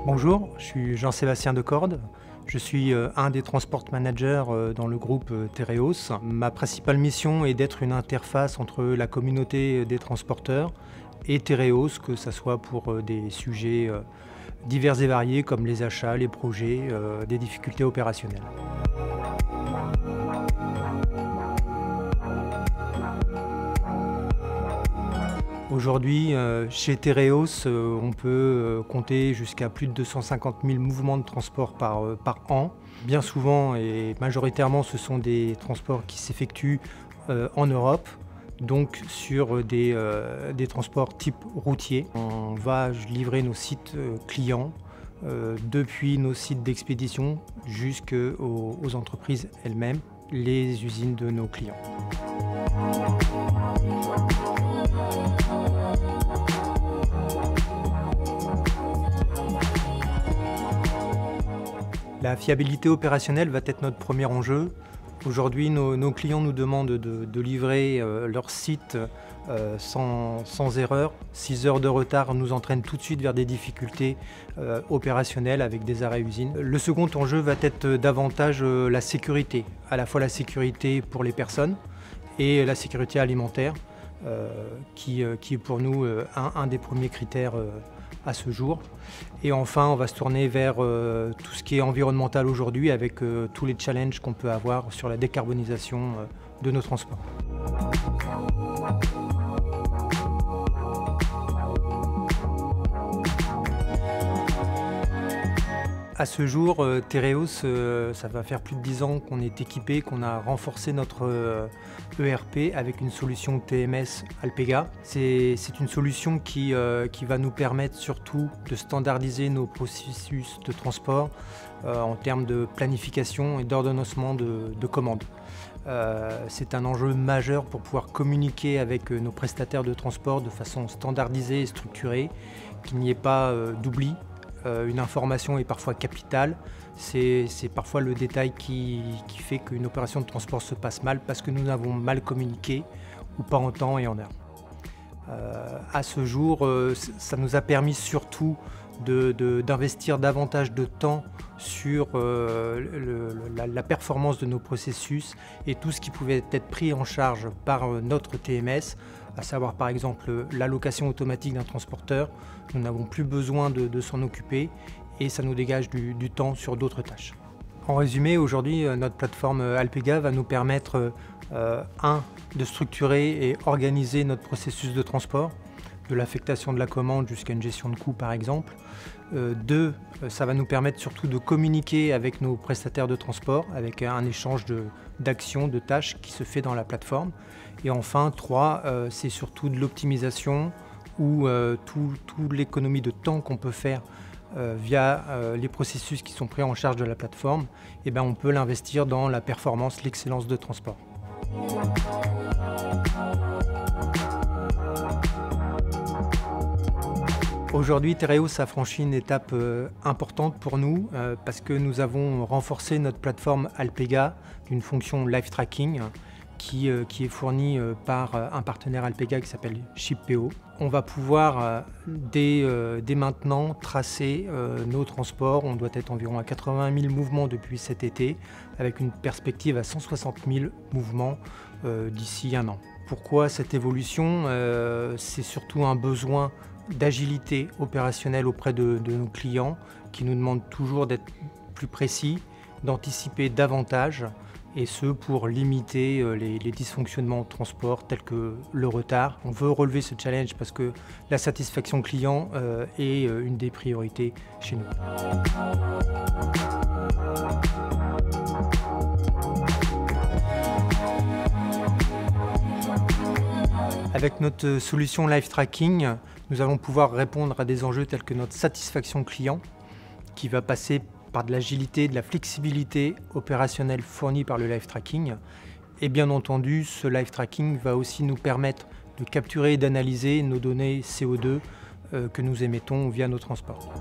Bonjour, je suis Jean-Sébastien Decorde. Je suis un des transport managers dans le groupe Tereos. Ma principale mission est d'être une interface entre la communauté des transporteurs et Tereos, que ce soit pour des sujets divers et variés comme les achats, les projets, des difficultés opérationnelles. Aujourd'hui, chez Tereos, on peut compter jusqu'à plus de 250 000 mouvements de transport par an. Bien souvent et majoritairement, ce sont des transports qui s'effectuent en Europe, donc sur des transports type routier. On va livrer nos sites clients depuis nos sites d'expédition jusqu'aux entreprises elles-mêmes, les usines de nos clients. La fiabilité opérationnelle va être notre premier enjeu. Aujourd'hui, nos clients nous demandent de livrer leur site sans erreur. 6 heures de retard nous entraînent tout de suite vers des difficultés opérationnelles avec des arrêts usines. Le second enjeu va être davantage la sécurité, à la fois la sécurité pour les personnes et la sécurité alimentaire, qui est pour nous un des premiers critères à ce jour. Et enfin, on va se tourner vers tout ce qui est environnemental aujourd'hui avec tous les challenges qu'on peut avoir sur la décarbonisation de nos transports. À ce jour, Tereos, ça va faire plus de 10 ans qu'on est équipé, qu'on a renforcé notre ERP avec une solution TMS Alpega. C'est une solution qui va nous permettre surtout de standardiser nos processus de transport en termes de planification et d'ordonnancement de commandes. C'est un enjeu majeur pour pouvoir communiquer avec nos prestataires de transport de façon standardisée et structurée, qu'il n'y ait pas d'oubli. Une information est parfois capitale, c'est parfois le détail qui fait qu'une opération de transport se passe mal parce que nous avons mal communiqué ou pas en temps et en heure. À ce jour, ça nous a permis surtout d'investir davantage de temps sur la performance de nos processus et tout ce qui pouvait être pris en charge par notre TMS, à savoir par exemple l'allocation automatique d'un transporteur. Nous n'avons plus besoin de s'en occuper et ça nous dégage du temps sur d'autres tâches. En résumé, aujourd'hui, notre plateforme Alpega va nous permettre, de structurer et organiser notre processus de transport, de l'affectation de la commande jusqu'à une gestion de coûts par exemple. 2, ça va nous permettre surtout de communiquer avec nos prestataires de transport, avec un échange d'actions, de tâches qui se fait dans la plateforme. Et enfin, 3, c'est surtout de l'optimisation ou toute l'économie de temps qu'on peut faire via les processus qui sont pris en charge de la plateforme. Et ben, on peut l'investir dans la performance, l'excellence de transport. Aujourd'hui, Tereos a franchi une étape importante pour nous parce que nous avons renforcé notre plateforme Alpega d'une fonction live tracking qui est fournie par un partenaire Alpega qui s'appelle ShipPO. On va pouvoir dès maintenant tracer nos transports. On doit être environ à 80 000 mouvements depuis cet été avec une perspective à 160 000 mouvements d'ici un an. Pourquoi cette évolution? C'est surtout un besoin d'agilité opérationnelle auprès de nos clients qui nous demandent toujours d'être plus précis, d'anticiper davantage et ce pour limiter les dysfonctionnements au transport tels que le retard. On veut relever ce challenge parce que la satisfaction client est une des priorités chez nous. Avec notre solution Live Tracking, nous allons pouvoir répondre à des enjeux tels que notre satisfaction client, qui va passer par de l'agilité, de la flexibilité opérationnelle fournie par le Live Tracking. Et bien entendu, ce Live Tracking va aussi nous permettre de capturer et d'analyser nos données CO2 que nous émettons via nos transports.